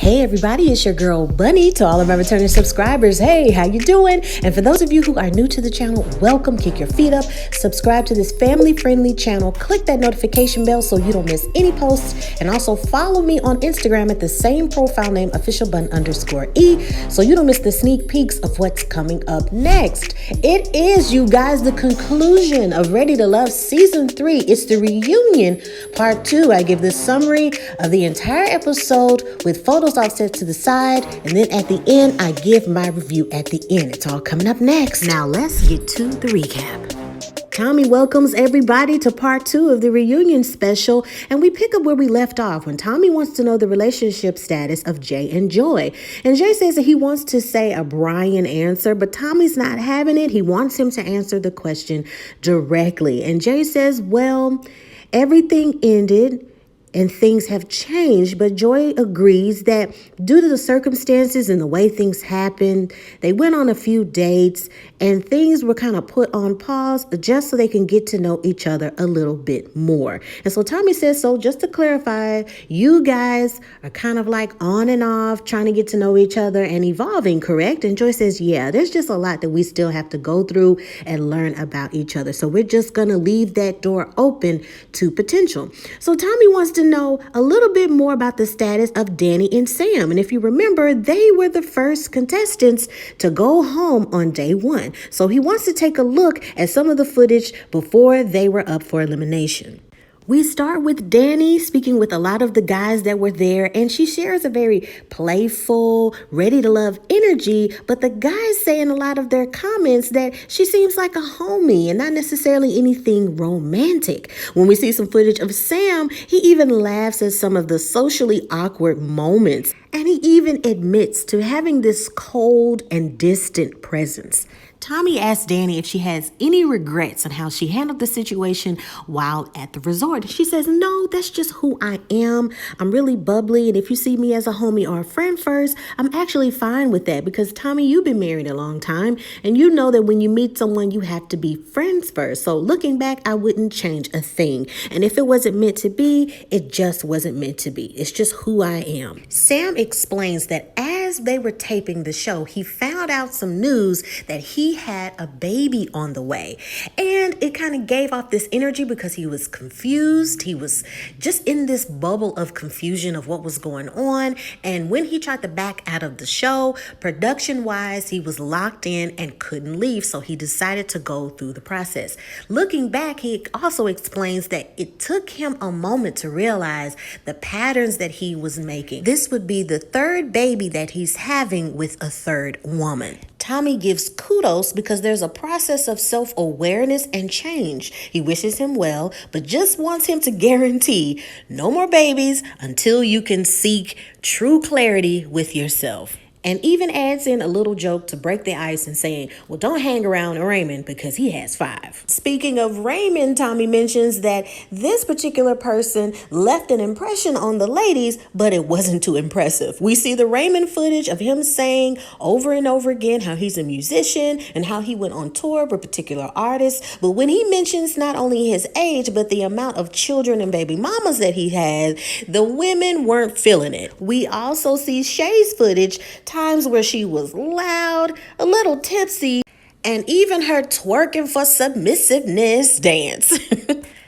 Hey everybody, it's your girl Bunny. To all of our returning subscribers, hey, how you doing? And for those of you who are new to the channel, welcome. Kick your feet up, subscribe to this family-friendly channel, click that notification bell so you don't miss any posts, and also follow me on Instagram at the same profile name, officialbunne_e, so you don't miss the sneak peeks of what's coming up next. It is, you guys, the conclusion of Ready to Love Season 3. It's the reunion, Part 2. I give this summary of the entire episode with photos offset to the side, and then at the end I give my review at the end. It's all coming up next. Now let's get to the recap. Tommy welcomes everybody to part 2 of the reunion special, and we pick up where we left off when Tommy wants to know the relationship status of Jay and Joy. And Jay says that he wants to say a Brian answer, but Tommy's not having it. He wants him to answer the question directly. And Jay says, well, everything ended and things have changed, but Joy agrees that due to the circumstances and the way things happened, they went on a few dates and things were kind of put on pause just so they can get to know each other a little bit more. And so Tommy says, so just to clarify, you guys are kind of like on and off trying to get to know each other and evolving, correct? And Joy says, yeah, there's just a lot that we still have to go through and learn about each other. So we're just going to leave that door open to potential. So Tommy wants to know a little bit more about the status of Danny and Sam. And if you remember, they were the first contestants to go home on day 1. So he wants to take a look at some of the footage before they were up for elimination. We start with Danny speaking with a lot of the guys that were there, and she shares a very playful, ready to love energy, but the guys say in a lot of their comments that she seems like a homie and not necessarily anything romantic. When we see some footage of Sam, he even laughs at some of the socially awkward moments, and he even admits to having this cold and distant presence. Tommy asks Danny if she has any regrets on how she handled the situation while at the resort. She says, no, that's just who I am. I'm really bubbly, and if you see me as a homie or a friend first, I'm actually fine with that because, Tommy, you've been married a long time, and you know that when you meet someone, you have to be friends first. So looking back, I wouldn't change a thing. And if it wasn't meant to be, it just wasn't meant to be. It's just who I am. Sam explains that as they were taping the show, he found out some news that he had a baby on the way, and it kind of gave off this energy because he was confused. He was just in this bubble of confusion of what was going on, and when he tried to back out of the show, production wise, he was locked in and couldn't leave, so he decided to go through the process. Looking back, he also explains that it took him a moment to realize the patterns that he was making. This would be the third baby that he's having with a third woman. Tommy gives kudos because there's a process of self-awareness and change. He wishes him well, but just wants him to guarantee no more babies until you can seek true clarity with yourself. And even adds in a little joke to break the ice and saying, well, don't hang around Raymond because he has 5. Speaking of Raymond, Tommy mentions that this particular person left an impression on the ladies, but it wasn't too impressive. We see the Raymond footage of him saying over and over again how he's a musician and how he went on tour with particular artists. But when he mentions not only his age, but the amount of children and baby mamas that he had, the women weren't feeling it. We also see Shay's footage, times where she was loud, a little tipsy, and even her twerking for submissiveness dance.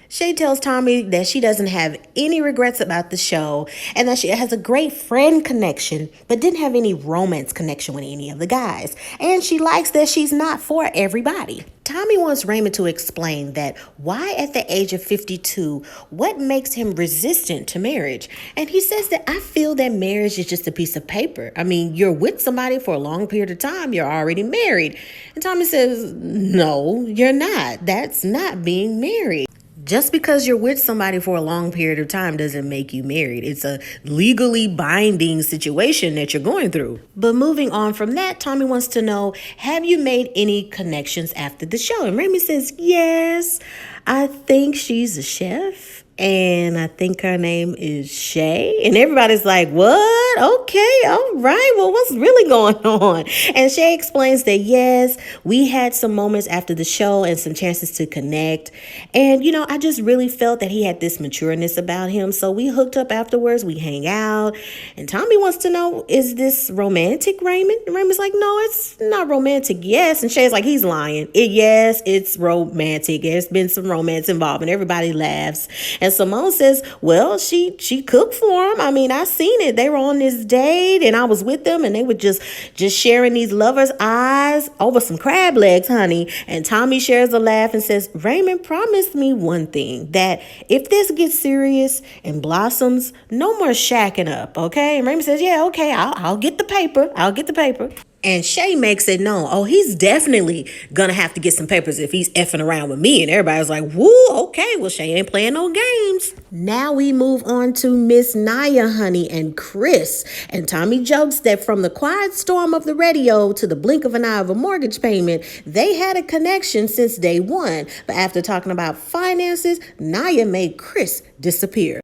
Shay tells Tommy that she doesn't have any regrets about the show and that she has a great friend connection, but didn't have any romance connection with any of the guys. And she likes that she's not for everybody. Tommy wants Raymond to explain that why at the age of 52, what makes him resistant to marriage. And he says that I feel that marriage is just a piece of paper. I mean, you're with somebody for a long period of time. You're already married. And Tommy says, no, you're not. That's not being married. Just because you're with somebody for a long period of time doesn't make you married. It's a legally binding situation that you're going through. But moving on from that, Tommy wants to know, have you made any connections after the show? And Remy says, yes, I think she's a chef. And I think her name is Shay. And everybody's like, what? what? Okay, all right. Well, what's really going on? And Shay explains that yes, we had some moments after the show and some chances to connect. And, I just really felt that he had this matureness about him. So we hooked up afterwards. We hang out. And Tommy wants to know, is this romantic, Raymond? And Raymond's like, no, it's not romantic. Yes. And Shay's like, he's lying. Yes, it's romantic. There's been some romance involved, and everybody laughs. And Simone says, well, she cooked for him. I mean, I seen it. They were on this date and I was with them, and they were just sharing these lovers' eyes over some crab legs, honey. And Tommy shares a laugh and says, Raymond promised me one thing, that if this gets serious and blossoms, no more shacking up, okay? And Raymond says, yeah, okay, I'll get the paper. I'll get the paper. And Shay makes it known, oh, he's definitely gonna have to get some papers if he's effing around with me. And everybody's like, woo, okay, well, Shay ain't playing no games. Now we move on to Miss Naya, honey, and Chris. And Tommy jokes that from the quiet storm of the radio to the blink of an eye of a mortgage payment, they had a connection since day one. But after talking about finances, Naya made Chris disappear.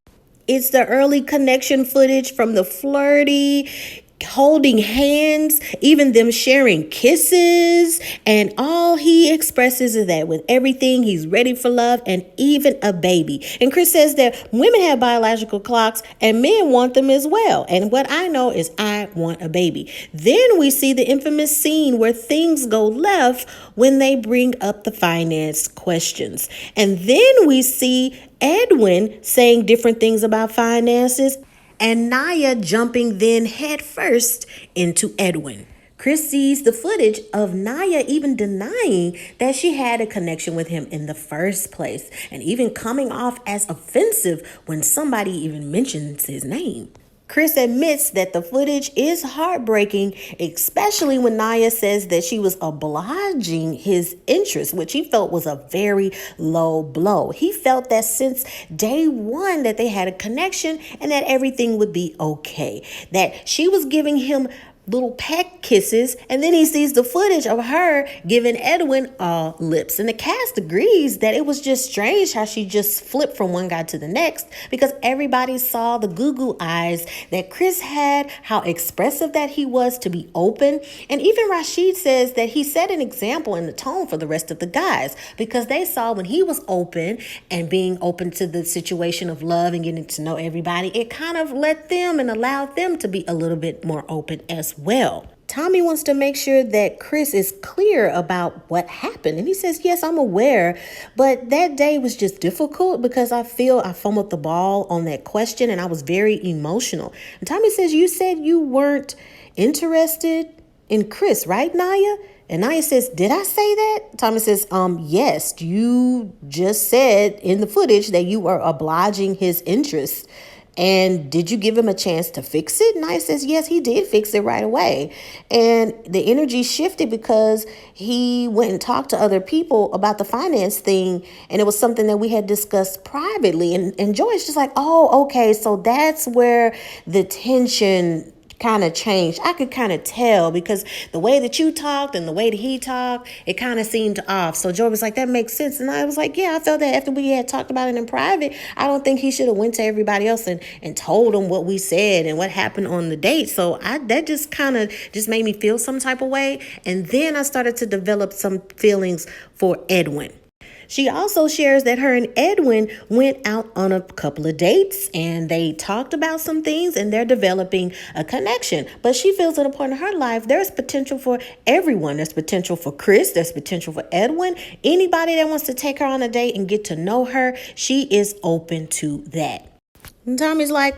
It's the early connection footage from the flirty, holding hands, even them sharing kisses, and all he expresses is that with everything, he's ready for love and even a baby. And Chris says that women have biological clocks and men want them as well. And what I know is I want a baby. Then we see the infamous scene where things go left when they bring up the finance questions. And then we see Edwin saying different things about finances, and Naya jumping then head first into Edwin. Chris sees the footage of Naya even denying that she had a connection with him in the first place, and even coming off as offensive when somebody even mentions his name. Chris admits that the footage is heartbreaking, especially when Naya says that she was obliging his interest, which he felt was a very low blow. He felt that since day one that they had a connection and that everything would be okay, that she was giving him little peck kisses, and then he sees the footage of her giving Edwin all lips. And the cast agrees that it was just strange how she just flipped from one guy to the next, because everybody saw the goo-goo eyes that Chris had, how expressive that he was to be open. And even Rashid says that he set an example in the tone for the rest of the guys, because they saw when he was open and being open to the situation of love and getting to know everybody, it kind of let them and allowed them to be a little bit more open as well. Tommy wants to make sure that Chris is clear about what happened. And he says, yes, I'm aware, but that day was just difficult because I feel I fumbled the ball on that question and I was very emotional. And Tommy says, you said you weren't interested in Chris, right, Naya? And Naya says, did I say that? Tommy says, yes, you just said in the footage that you were obliging his interests. And did you give him a chance to fix it? Naya says, yes, he did fix it right away. And the energy shifted because he went and talked to other people about the finance thing. And it was something that we had discussed privately. And Joy's just like, oh, okay, so that's where the tension kind of changed. I could kind of tell because the way that you talked and the way that he talked, it kind of seemed off. So Joy was like, that makes sense. And I was like, yeah, I felt that after we had talked about it in private, I don't think he should have went to everybody else and told them what we said and what happened on the date. So that just kind of just made me feel some type of way. And then I started to develop some feelings for Edwin. She also shares that her and Edwin went out on a couple of dates and they talked about some things and they're developing a connection. But she feels at a point in her life, there's potential for everyone. There's potential for Chris. There's potential for Edwin. Anybody that wants to take her on a date and get to know her, she is open to that. And Tommy's like,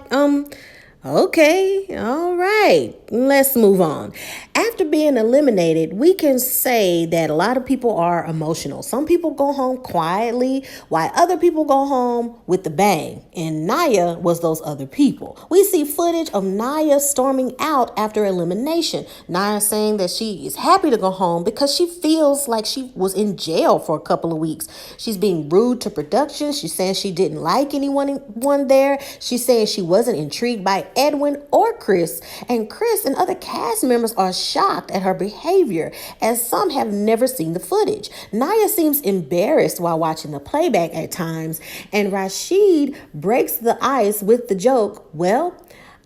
okay, all right, let's move on. After being eliminated, we can say that a lot of people are emotional. Some people go home quietly, while other people go home with the bang. And Naya was those other people. We see footage of Naya storming out after elimination. Naya saying that she is happy to go home because she feels like she was in jail for a couple of weeks. She's being rude to production. She's saying she didn't like anyone there. She's saying she wasn't intrigued by Edwin or Chris. And Chris and other cast members are shocked at her behavior, as some have never seen the footage. Naya seems embarrassed while watching the playback at times, and Rashid breaks the ice with the joke, well,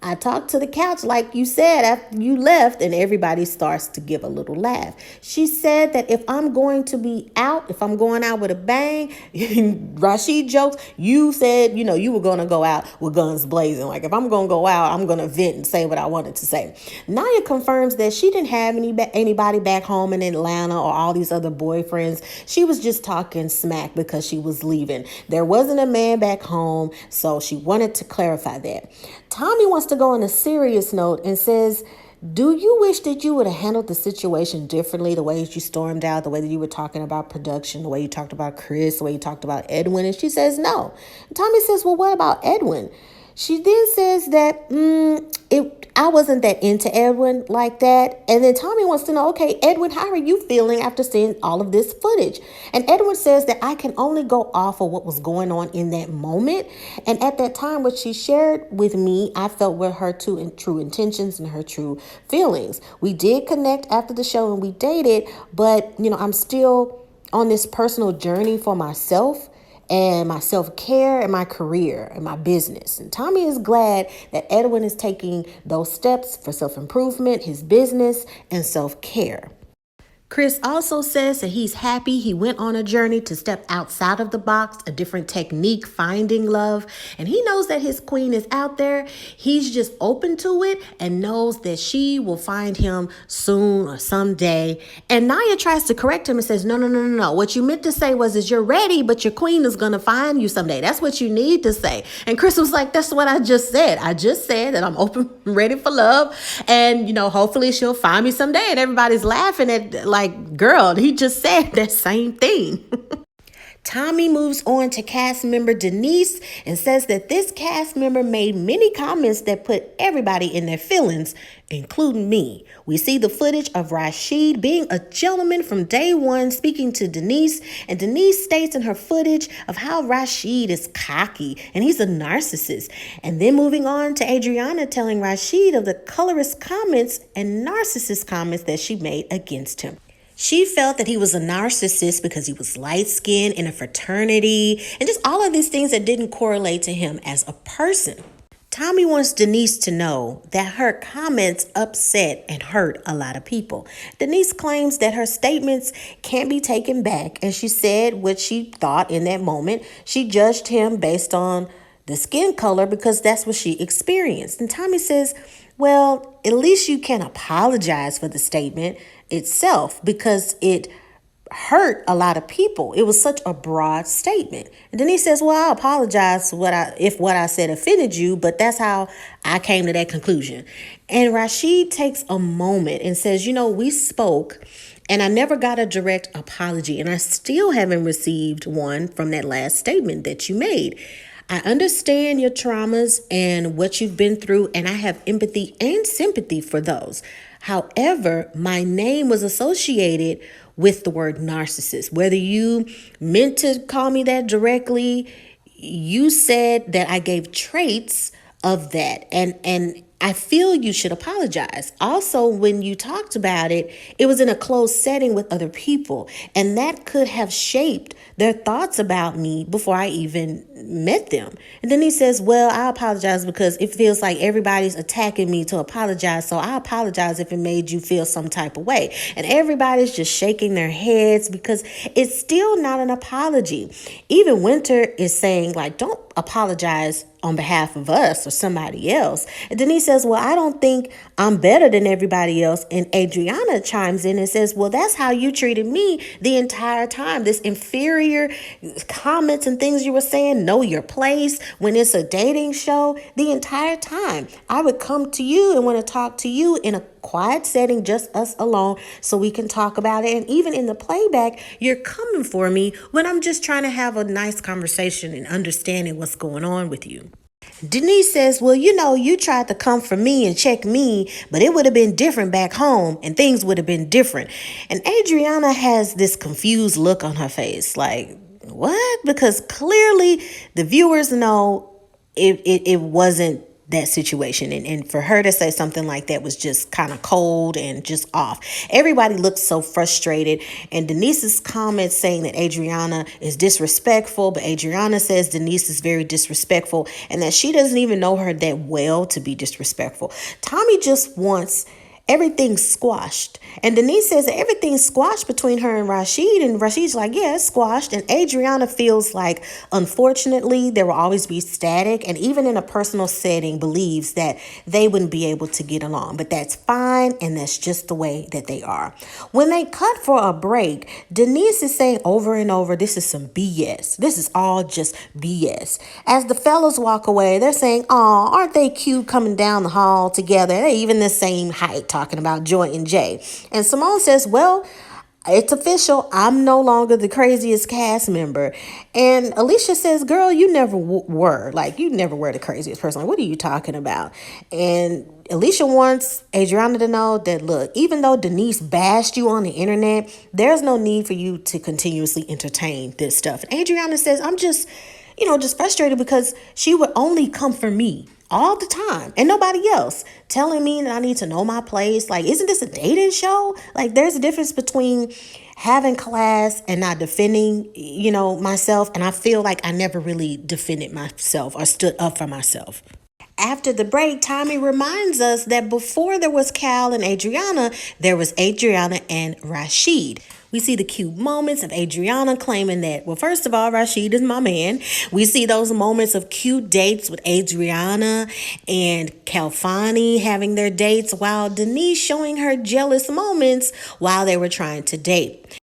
I talked to the couch like you said after you left, and everybody starts to give a little laugh. She said that if I'm going to be out, if I'm going out with a bang, Rashid jokes, you said, you were going to go out with guns blazing. Like if I'm going to go out, I'm going to vent and say what I wanted to say. Naya confirms that she didn't have anybody back home in Atlanta or all these other boyfriends. She was just talking smack because she was leaving. There wasn't a man back home, so she wanted to clarify that. Tommy wants to go on a serious note and says, do you wish that you would have handled the situation differently, the way that you stormed out, the way that you were talking about production, the way you talked about Chris, the way you talked about Edwin? And she says no. And Tommy says, well, what about Edwin? She then says that I wasn't that into Edwin like that. And then Tommy wants to know, okay, Edwin, how are you feeling after seeing all of this footage? And Edwin says that I can only go off of what was going on in that moment. And at that time, what she shared with me, I felt were her true intentions and her true feelings. We did connect after the show and we dated, but, I'm still on this personal journey for myself and my self-care and my career and my business. And Tommy is glad that Edwin is taking those steps for self-improvement, his business, and self-care. Chris also says that he's happy he went on a journey to step outside of the box, a different technique, finding love. And he knows that his queen is out there. He's just open to it and knows that she will find him soon or someday. And Naya tries to correct him and says, no. What you meant to say is you're ready, but your queen is going to find you someday. That's what you need to say. And Chris was like, that's what I just said. I just said that I'm open, ready for love. And, hopefully she'll find me someday. And everybody's laughing at like, girl, he just said that same thing. Tommy moves on to cast member Denise and says that this cast member made many comments that put everybody in their feelings, including me. We see the footage of Rashid being a gentleman from day one speaking to Denise, and Denise states in her footage of how Rashid is cocky and he's a narcissist. And then moving on to Adriana telling Rashid of the colorist comments and narcissist comments that she made against him. She felt that he was a narcissist because he was light-skinned in a fraternity and just all of these things that didn't correlate to him as a person. Tommy wants Denise to know that her comments upset and hurt a lot of people. Denise claims that her statements can't be taken back, and she said what she thought in that moment. She judged him based on the skin color because that's what she experienced. And Tommy says, well, at least you can apologize for the statement itself because it hurt a lot of people. It was such a broad statement. And then he says, well, I apologize if what I said offended you, but that's how I came to that conclusion. And Rashid takes a moment and says, we spoke and I never got a direct apology, and I still haven't received one from that last statement that you made. I understand your traumas and what you've been through, and I have empathy and sympathy for those. However, my name was associated with the word narcissist. Whether you meant to call me that directly, you said that I gave traits of that. And I feel you should apologize. Also, when you talked about it, it was in a closed setting with other people, and that could have shaped their thoughts about me before I even met them. And then he says, well, I apologize because it feels like everybody's attacking me to apologize. So I apologize if it made you feel some type of way. And everybody's just shaking their heads because it's still not an apology. Even Winter is saying, like, don't apologize on behalf of us or somebody else. And then he says, well, I don't think I'm better than everybody else. And Adriana chimes in and says, well, that's how you treated me the entire time. This inferior comments and things you were saying, know your place when it's a dating show. The entire time I would come to you and want to talk to you in a quiet setting, just us alone, so we can talk about it. And even in the playback, you're coming for me when I'm just trying to have a nice conversation and understanding what's going on with you. Denise says, well, you tried to come for me and check me, but it would have been different back home and things would have been different. And Adriana has this confused look on her face, like, what? Because clearly the viewers know it wasn't that situation. And for her to say something like that was just kind of cold and just off. Everybody looked so frustrated. And Denise's comments saying that Adriana is disrespectful, but Adriana says Denise is very disrespectful and that she doesn't even know her that well to be disrespectful. Tommy just wants everything's squashed. And Denise says that everything's squashed between her and Rashid. And Rashid's like, yeah, it's squashed. And Adriana feels like, unfortunately, there will always be static. And even in a personal setting, believes that they wouldn't be able to get along. But that's fine. And that's just the way that they are. When they cut for a break, Denise is saying over and over, this is some BS. This is all just BS. As the fellas walk away, they're saying, oh, aren't they cute coming down the hall together? They're even the same height, talking about Joy and Jay. And Simone says, well, it's official. I'm no longer the craziest cast member. And Alicia says, girl, you never were. Like, you never were the craziest person. Like, what are you talking about? And Alicia wants Adriana to know that, look, even though Denise bashed you on the internet, there's no need for you to continuously entertain this stuff. And Adriana says, I'm just frustrated because she would only come for me all the time and nobody else, telling me that I need to know my place. Like, isn't this a dating show? Like, there's a difference between having class and not defending, myself. And I feel like I never really defended myself or stood up for myself. After the break, Tommy reminds us that before there was Cal and Adriana, there was Adriana and Rashid. We see the cute moments of Adriana claiming that, well, first of all, Rashid is my man. We see those moments of cute dates with Adriana and Kalfani having their dates, while Denise showing her jealous moments while they were trying to date.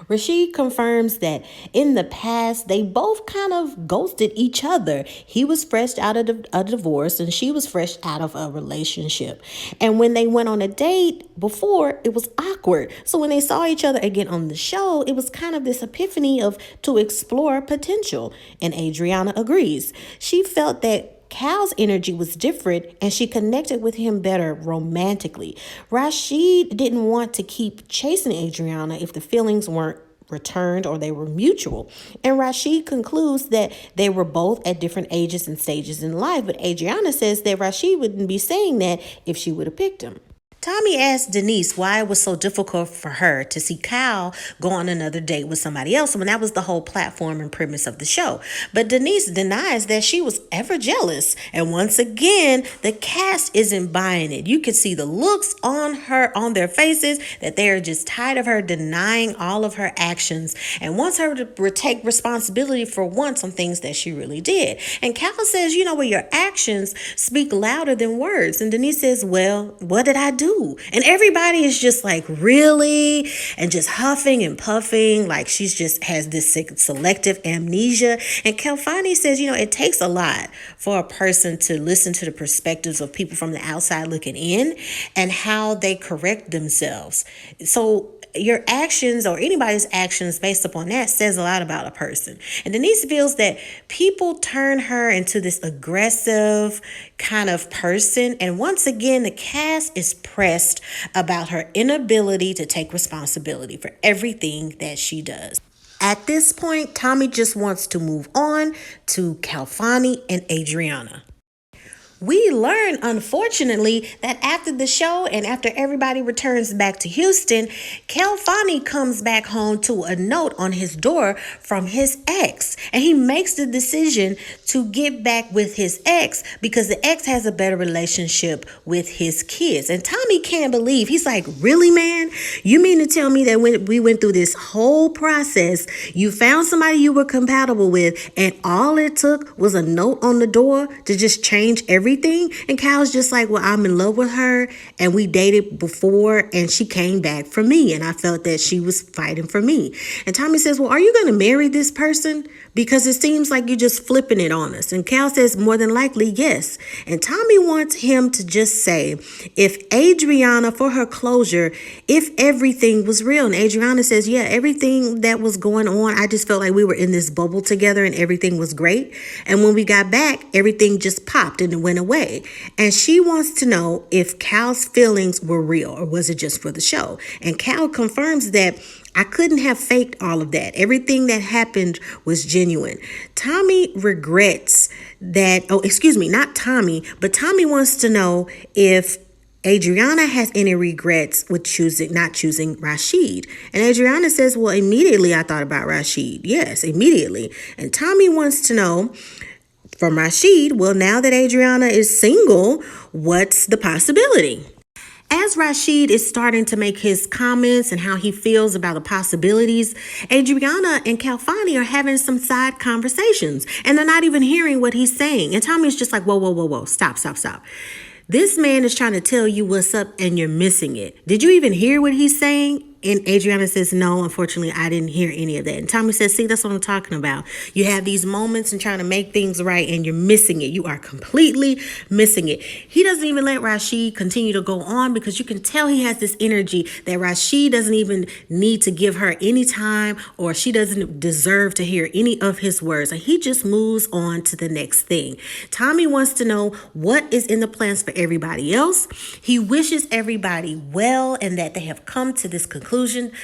Rashid confirms that in the past, they both kind of ghosted each other. He was fresh out of a divorce and she was fresh out of a relationship. And when they went on a date before, it was awkward. So when they saw each other again on the show, it was kind of this epiphany to explore potential. And Adriana agrees. She felt that Cal's energy was different and she connected with him better romantically. Rashid didn't want to keep chasing Adriana if the feelings weren't returned or they were mutual. And Rashid concludes that they were both at different ages and stages in life. But Adriana says that Rashid wouldn't be saying that if she would have picked him. Tommy asked Denise why it was so difficult for her to see Kyle go on another date with somebody else when that was the whole platform and premise of the show. But Denise denies that she was ever jealous. And once again, the cast isn't buying it. You can see the looks on their faces that they are just tired of her denying all of her actions and wants her to take responsibility for once on things that she really did. And Kyle says, well, your actions speak louder than words. And Denise says, well, what did I do? And everybody is just like, really? And just huffing and puffing like she's just has this selective amnesia. And Kalfani says, it takes a lot for a person to listen to the perspectives of people from the outside looking in and how they correct themselves. So your actions or anybody's actions based upon that says a lot about a person. And Denise feels that people turn her into this aggressive kind of person. And once again, the cast is pressed about her inability to take responsibility for everything that she does. At this point, Tommy just wants to move on to Kalfani and Adriana. We learn, unfortunately, that after the show and after everybody returns back to Houston, Kalfani comes back home to a note on his door from his ex. And he makes the decision to get back with his ex because the ex has a better relationship with his kids. And Tommy can't believe. He's like, really, man? You mean to tell me that when we went through this whole process, you found somebody you were compatible with and all it took was a note on the door to just change everything? And Kyle's just like, well, I'm in love with her and we dated before and she came back for me and I felt that she was fighting for me. And Tommy says, well, are you going to marry this person? Because it seems like you're just flipping it on us. And Cal says, more than likely, yes. And Tommy wants him to just say, if Adriana, for her closure, if everything was real. And Adriana says, yeah, everything that was going on, I just felt like we were in this bubble together and everything was great. And when we got back, everything just popped and it went away. And she wants to know if Cal's feelings were real or was it just for the show? And Cal confirms that I couldn't have faked all of that. Everything that happened was genuine. Tommy regrets that, oh, excuse me, not Tommy, but Tommy wants to know if Adriana has any regrets with not choosing Rashid. And Adriana says, well, immediately I thought about Rashid. Yes, immediately. And Tommy wants to know from Rashid, well, now that Adriana is single, what's the possibility? As Rashid is starting to make his comments and how he feels about the possibilities, Adriana and Kalfani are having some side conversations and they're not even hearing what he's saying. And Tommy's just like, whoa, whoa, whoa, whoa, stop, stop, stop. This man is trying to tell you what's up and you're missing it. Did you even hear what he's saying? And Adriana says, no, unfortunately, I didn't hear any of that. And Tommy says, see, that's what I'm talking about. You have these moments and trying to make things right and you're missing it. You are completely missing it. He doesn't even let Rashid continue to go on because you can tell he has this energy that Rashid doesn't even need to give her any time or she doesn't deserve to hear any of his words. And he just moves on to the next thing. Tommy wants to know what is in the plans for everybody else. He wishes everybody well and that they have come to this conclusion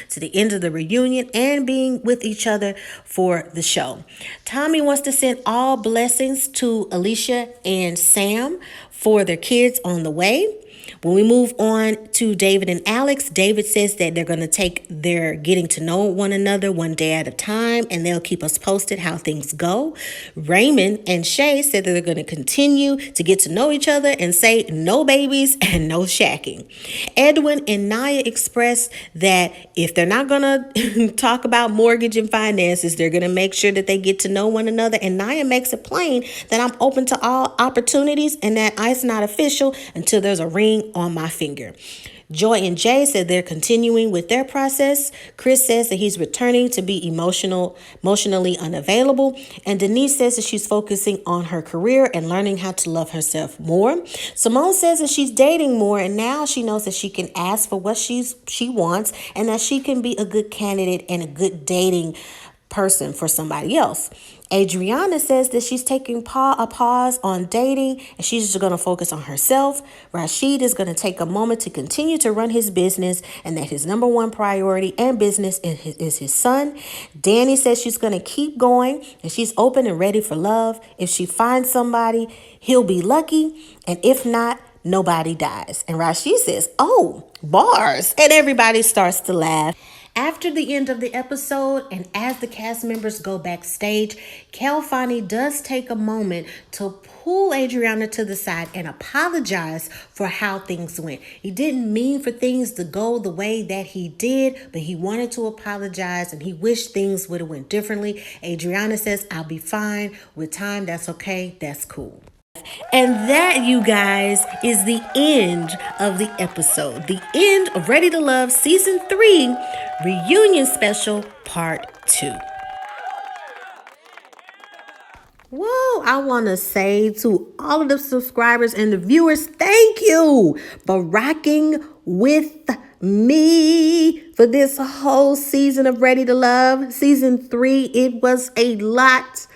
to the end of the reunion and being with each other for the show. Tommy wants to send all blessings to Alicia and Sam for their kids on the way. When we move on to David and Alex, David says that they're going to take their getting to know one another one day at a time, and they'll keep us posted how things go. Raymond and Shay said that they're going to continue to get to know each other and say no babies and no shacking. Edwin and Naya expressed that if they're not going to talk about mortgage and finances, they're going to make sure that they get to know one another. And Naya makes it plain that I'm open to all opportunities and that it's not official until there's a ring on my finger. Joy and Jay said they're continuing with their process. Chris says that he's returning to be emotionally unavailable. And Denise says that she's focusing on her career and learning how to love herself more. Simone says that she's dating more and now she knows that she can ask for what she wants and that she can be a good candidate and a good dating person for somebody else. Adriana says that she's taking a pause on dating and she's just going to focus on herself. Rashid is going to take a moment to continue to run his business and that his number one priority and business is his son. Danny says she's going to keep going and she's open and ready for love. If she finds somebody, he'll be lucky. And if not, nobody dies. And Rashid says, oh, bars. And everybody starts to laugh. After the end of the episode and as the cast members go backstage, Kalfani does take a moment to pull Adriana to the side and apologize for how things went. He didn't mean for things to go the way that he did, but he wanted to apologize and he wished things would have went differently. Adriana says, I'll be fine with time. That's okay. That's cool. And that, you guys, is the end of the episode. The end of Ready to Love Season 3 Reunion Special Part 2. Whoa, I want to say to all of the subscribers and the viewers, thank you for rocking with me for this whole season of Ready to Love. Season 3, it was a lot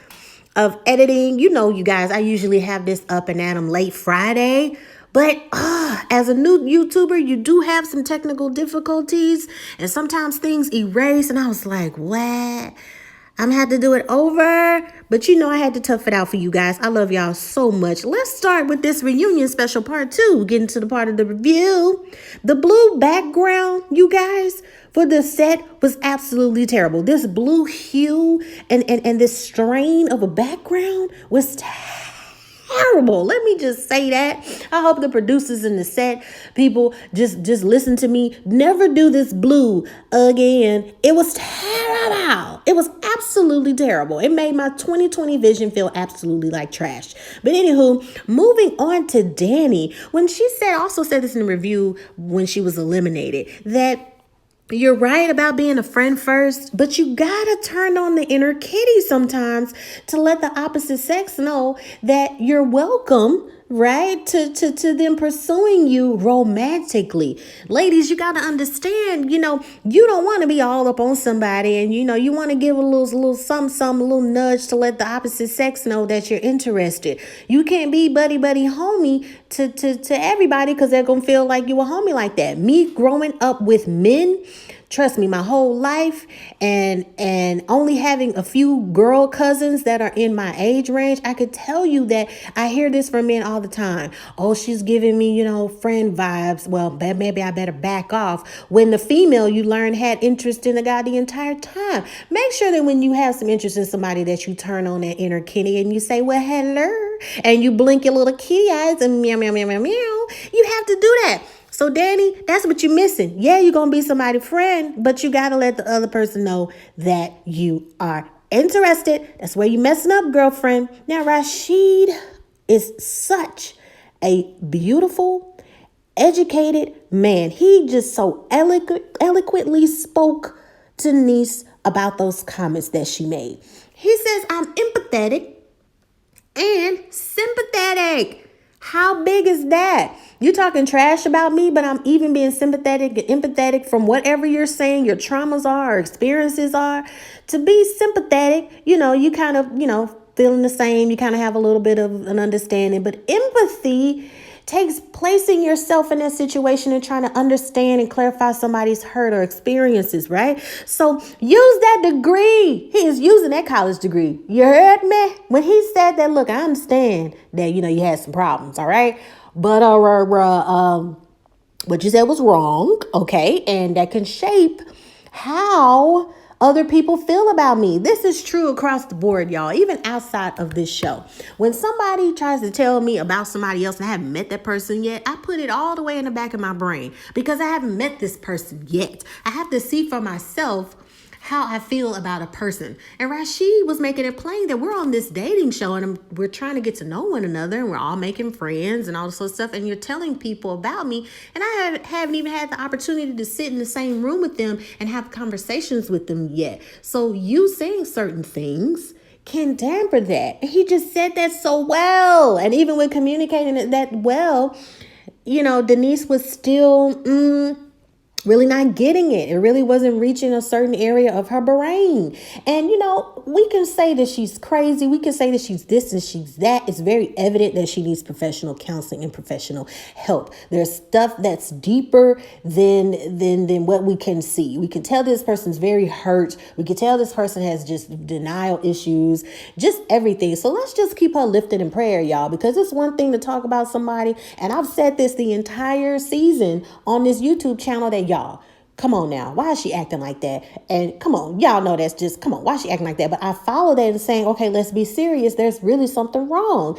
of editing. You know, you guys, I usually have this up and at 'em late Friday. But as a new YouTuber, you do have some technical difficulties. And sometimes things erase. And I was like, what? I'm going to have to do it over. But you know, I had to tough it out for you guys. I love y'all so much. Let's start with this reunion special part 2. Getting to the part of the review. The blue background, you guys, for the set was absolutely terrible. This blue hue and this strain of a background was terrible. Let me just say that. I hope the producers in the set, people, just listen to me. Never do this blue again. It was terrible. It was absolutely terrible. It made my 2020 vision feel absolutely like trash. But anywho, moving on to Danny. When she also said this in the review when she was eliminated, that you're right about being a friend first, but you gotta turn on the inner kitty sometimes to let the opposite sex know that you're welcome, right? To them pursuing you romantically. Ladies, you gotta understand, you don't want to be all up on somebody and, you want to give a little something, a little nudge to let the opposite sex know that you're interested. You can't be buddy, homie to everybody because they're going to feel like you a homie like that. Me growing up with men, Trust me, my whole life and only having a few girl cousins that are in my age range, I could tell you that I hear this from men all the time. Oh, she's giving me, friend vibes. Well, maybe I better back off. When the female you learn had interest in the guy the entire time. Make sure that when you have some interest in somebody that you turn on that inner kitty and you say, well, hello, and you blink your little kitty eyes and meow, meow, meow, meow, meow. You have to do that. So, Danny, that's what you're missing. Yeah, you're going to be somebody's friend, but you got to let the other person know that you are interested. That's where you're messing up, girlfriend. Now, Rashid is such a beautiful, educated man. He just so eloquently spoke to Denise about those comments that she made. He says, I'm empathetic and sympathetic. How big is that? You talking trash about me, but I'm even being sympathetic and empathetic from whatever you're saying your traumas are or experiences are. To be sympathetic, you kind of, feeling the same. You kind of have a little bit of an understanding, but empathy takes placing yourself in that situation and trying to understand and clarify somebody's hurt or experiences, right? So use that degree. He is using that college degree. You heard me? When he said that, look, I understand that, you had some problems, all right? But what you said was wrong, okay? And that can shape how other people feel about me. This is true across the board, y'all, even outside of this show. When somebody tries to tell me about somebody else and I haven't met that person yet, I put it all the way in the back of my brain because I haven't met this person yet. I have to see for myself how I feel about a person. And Rashid was making it plain that we're on this dating show and we're trying to get to know one another and we're all making friends and all this sort of stuff. And you're telling people about me. And I haven't even had the opportunity to sit in the same room with them and have conversations with them yet. So you saying certain things can damper that. And he just said that so well. And even when communicating it that well, Denise was still really not getting it. It really wasn't reaching a certain area of her brain. And, we can say that she's crazy. We can say that she's this and she's that. It's very evident that she needs professional counseling and professional help. There's stuff that's deeper than what we can see. We can tell this person's very hurt. We can tell this person has just denial issues, just everything. So let's just keep her lifted in prayer, y'all, because it's one thing to talk about somebody. And I've said this the entire season on this YouTube channel that y'all, come on now. Why is she acting like that? And come on, y'all know that's just, come on, why is she acting like that? But I follow that and saying, okay, let's be serious. There's really something wrong.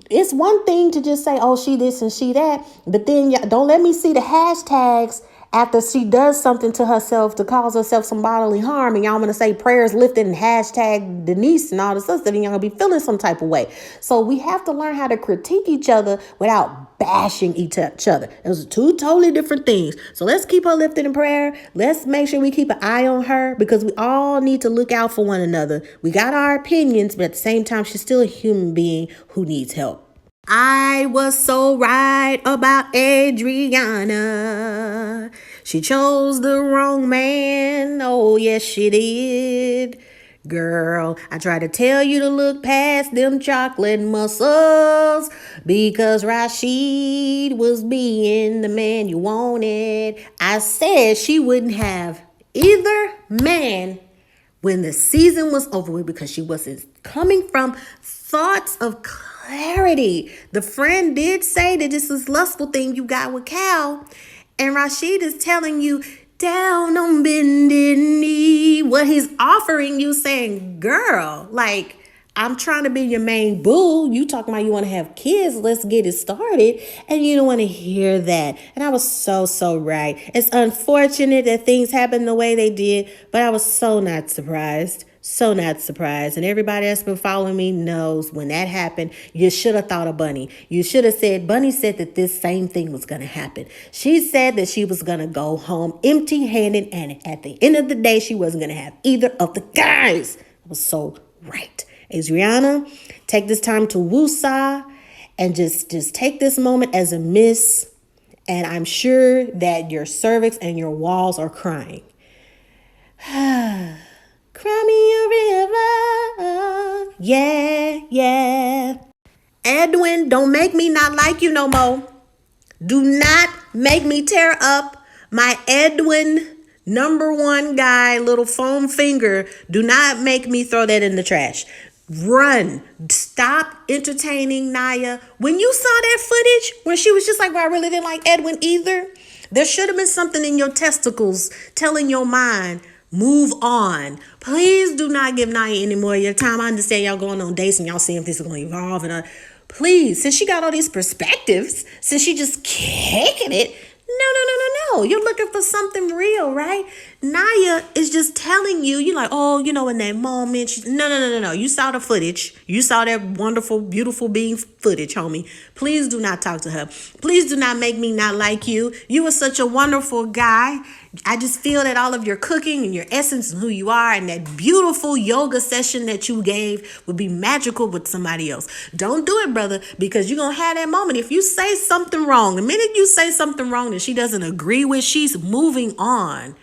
It's one thing to just say, oh, she this and she that. But then don't let me see the hashtags after she does something to herself to cause herself some bodily harm. And y'all want to say prayers lifted and hashtag Denise and all this other stuff. And y'all going to be feeling some type of way. So we have to learn how to critique each other without bashing each other. Those are two totally different things. So let's keep her lifted in prayer. Let's make sure we keep an eye on her because we all need to look out for one another. We got our opinions, but at the same time, she's still a human being who needs help. I was so right about Adriana. She chose the wrong man. Oh, yes, she did. Girl, I tried to tell you to look past them chocolate muscles because Rashid was being the man you wanted. I said she wouldn't have either man when the season was over with because she wasn't coming from thoughts of clarity. The friend did say that this is lustful thing you got with Cal, and Rashid is telling you down on bended knee what he's offering you, saying, girl, like, I'm trying to be your main boo. You talking about you want to have kids. Let's get it started. And you don't want to hear that. And I was so right. It's unfortunate that things happened the way they did, but I was so not surprised. So not surprised. And everybody that's been following me knows when that happened, you should have thought of Bunny. You should have said, Bunny said that this same thing was going to happen. She said that she was going to go home empty-handed. And at the end of the day, she wasn't going to have either of the guys. I was so right. Adriana, take this time to woosah and just take this moment as a miss. And I'm sure that your cervix and your walls are crying. Cry me a river. Yeah. Edwin, don't make me not like you no more. Do not make me tear up my Edwin Number one guy, little foam finger, do not make me throw that in the trash. Run. Stop entertaining Naya. When you saw that footage, when she was just like, well, I really didn't like Edwin either, there should have been something in your testicles telling your mind, move on. Please do not give Naya any more of your time. I understand y'all going on dates and y'all seeing if this is going to evolve. And please, since she got all these perspectives, since she just kicking it, no. You're looking for something real, right? Naya is just telling you, you're like, oh, in that moment. No. You saw the footage. You saw that wonderful, beautiful being footage, homie. Please do not talk to her. Please do not make me not like you. You are such a wonderful guy. I just feel that all of your cooking and your essence and who you are and that beautiful yoga session that you gave would be magical with somebody else. Don't do it, brother, because you're going to have that moment. If you say something wrong, the minute you say something wrong that she doesn't agree with, she's moving on.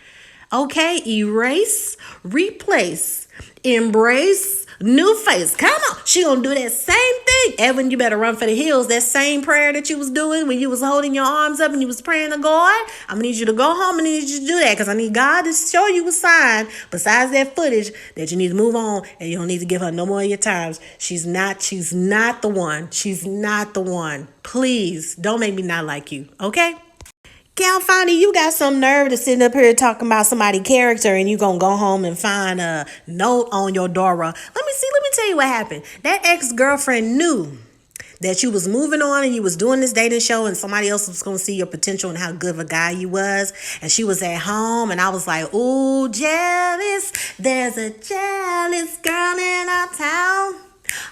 Okay, erase, replace, embrace, new face. Come on. She gonna do that same thing. Edwin, you better run for the hills. That same prayer that you was doing when you was holding your arms up and you was praying to God. I'm gonna need you to go home and I need you to do that because I need God to show you a sign besides that footage that you need to move on and you don't need to give her no more of your times. She's not the one. She's not the one. Please don't make me not like you. Okay? Gal Fonnie, you got some nerve to sit up here talking about somebody's character and you gonna go home and find a note on your Dora. Let me tell you what happened. That ex-girlfriend knew that you was moving on and you was doing this dating show and somebody else was gonna see your potential and how good of a guy you was. And she was at home and I was like, ooh, jealous. There's a jealous girl in our town.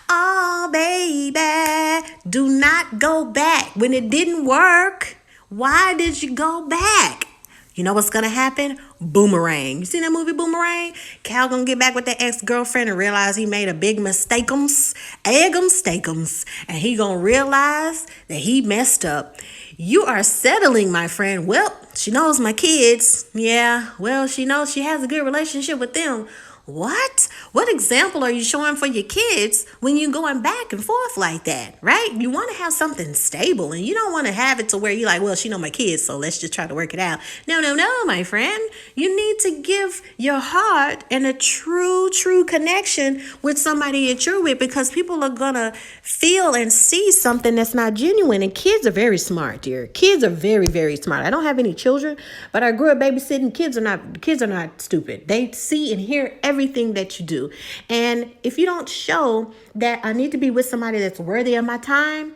Oh, baby, do not go back. When it didn't work, why did you go back? You know what's gonna happen? Boomerang. You seen that movie Boomerang? Cal gonna get back with that ex-girlfriend and realize he made a big mistakeums, and he gonna realize that he messed up. You are settling, my friend. Well, she knows my kids. Yeah, well, she knows she has a good relationship with them. What? What example are you showing for your kids when you're going back and forth like that, right? You want to have something stable and you don't want to have it to where you're like, well, she know my kids, so let's just try to work it out. No, my friend. You need to give your heart and a true connection with somebody that you're with because people are going to feel and see something that's not genuine. And kids are very smart, dear. Kids are very, very smart. I don't have any children, but I grew up babysitting. Kids are not stupid. They see and hear everything that you do. And if you don't show that I need to be with somebody that's worthy of my time,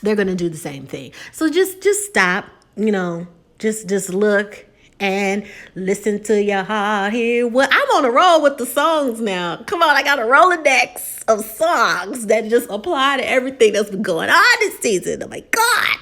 they're going to do the same thing. So just stop, just look and listen to your heart here. Well, I'm on a roll with the songs now. Come on, I got a Rolodex of songs that just apply to everything that's been going on this season. Oh my God.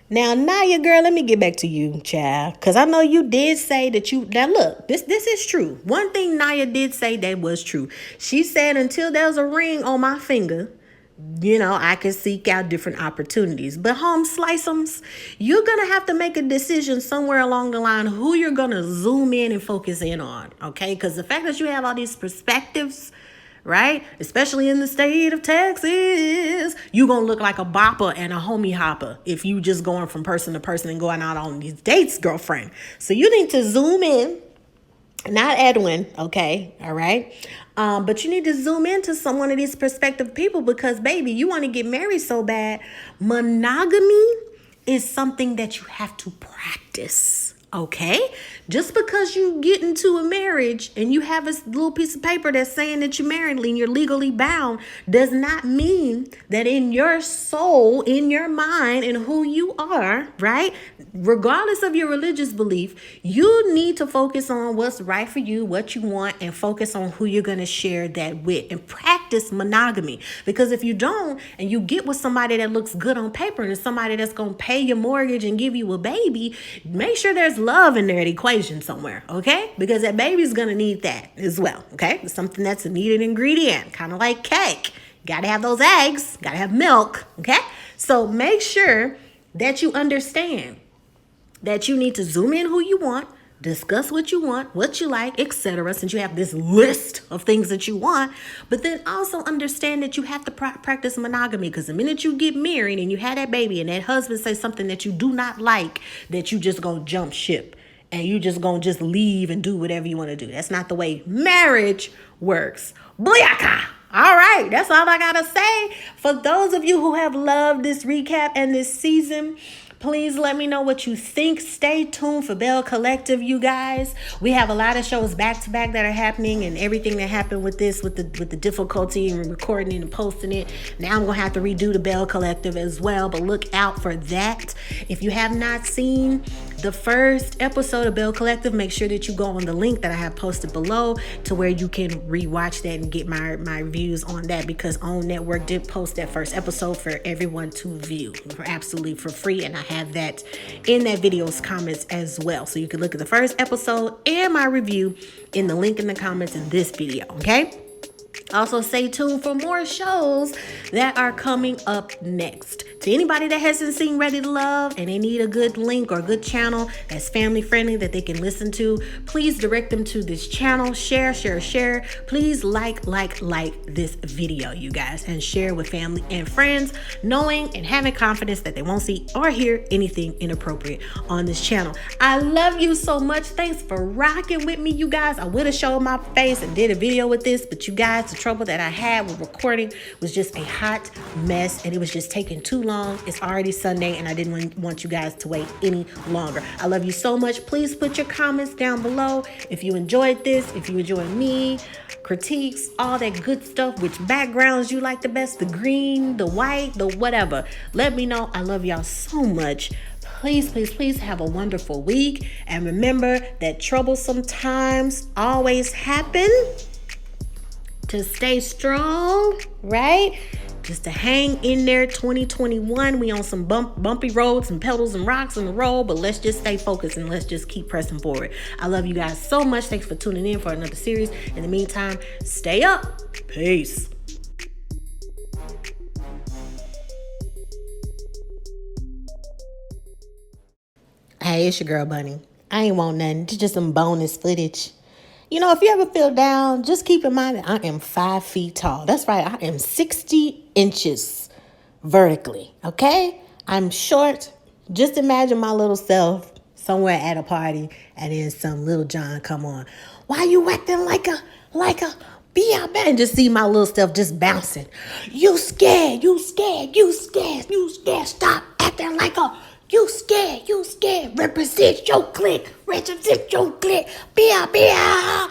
Now, Naya, girl, let me get back to you, child. Because I know you did say that now look, this is true. One thing Naya did say that was true. She said, until there's a ring on my finger, I can seek out different opportunities. But home sliceums, you're going to have to make a decision somewhere along the line who you're going to zoom in and focus in on, okay? Because the fact that you have all these perspectives, right? Especially in the state of Texas, you gonna look like a bopper and a homie hopper if you just going from person to person and going out on these dates, girlfriend. So you need to zoom in, not Edwin, okay? All right. But you need to zoom into some one of these prospective people because, baby, you want to get married so bad. Monogamy is something that you have to practice. Okay, just because you get into a marriage and you have a little piece of paper that's saying that you're married and you're legally bound does not mean that in your soul, in your mind, and who you are, right? Regardless of your religious belief, you need to focus on what's right for you, what you want, and focus on who you're going to share that with and practice monogamy. Because if you don't and you get with somebody that looks good on paper and somebody that's going to pay your mortgage and give you a baby, make sure there's love in that equation somewhere, okay? Because that baby's gonna need that as well, okay? It's something that's a needed ingredient, kind of like cake. Gotta have those eggs, gotta have milk, okay? So make sure that you understand that you need to zoom in who you want, discuss what you want, what you like, etc. Since you have this list of things that you want, but then also understand that you have to practice monogamy because the minute you get married and you have that baby and that husband says something that you do not like, that you just gonna jump ship and you just gonna just leave and do whatever you want to do. That's not the way marriage works. Booyaka! All right, that's all I gotta say. For those of you who have loved this recap and this season, please let me know what you think. Stay tuned for Bell Collective, you guys. We have a lot of shows back to back that are happening, and everything that happened with this, with the difficulty in recording it and posting it. Now I'm gonna have to redo the Bell Collective as well, but look out for that. If you have not seen the first episode of Bell Collective, make sure that you go on the link that I have posted below to where you can rewatch that and get my views on that, because OWN Network did post that first episode for everyone to view for absolutely for free, and I have that in that video's comments as well, so you can look at the first episode and my review in the link in the comments in this video. Okay, also stay tuned for more shows that are coming up next. To anybody that hasn't seen Ready to Love and they need a good link or a good channel that's family friendly that they can listen to, please direct them to this channel. Share. Please like this video, you guys, and share with family and friends, knowing and having confidence that they won't see or hear anything inappropriate on this channel. I love you so much. Thanks for rocking with me, you guys. I would have showed my face and did a video with this, but you guys, the trouble that I had with recording was just a hot mess, and it was just taking too long. It's already Sunday, and I didn't want you guys to wait any longer. I love you so much. Please put your comments down below if you enjoyed this, if you enjoyed me, critiques, all that good stuff, which backgrounds you like the best, the green, the white, the whatever. Let me know. I love y'all so much. Please have a wonderful week, and remember that troublesome times always happen. To stay strong, right? Just to hang in there. 2021, we on some bumpy roads and pedals and rocks in the road, but let's just stay focused and let's just keep pressing forward. I love you guys so much. Thanks for tuning in for another series. In the meantime, stay up. Peace. Hey, it's your girl Bunny. I ain't want nothing. It's just some bonus footage. You know, if you ever feel down, just keep in mind that I am 5 feet tall. That's right, I am 60 inches vertically, okay? I'm short. Just imagine my little self somewhere at a party, and then some little John come on. Why you acting like a be out there? And just see my little self just bouncing. You scared. Stop acting like a... You scared. Represent your clique. Be out.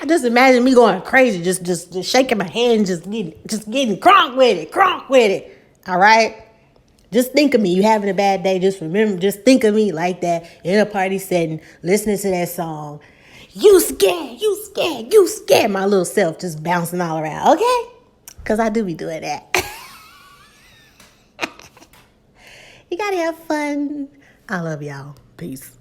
Just imagine me going crazy, just shaking my hand, just getting crunk with it. All right? Just think of me. You having a bad day, just think of me like that in a party setting, listening to that song. You scared. My little self just bouncing all around, okay? Because I do be doing that. You gotta have fun. I love y'all. Peace.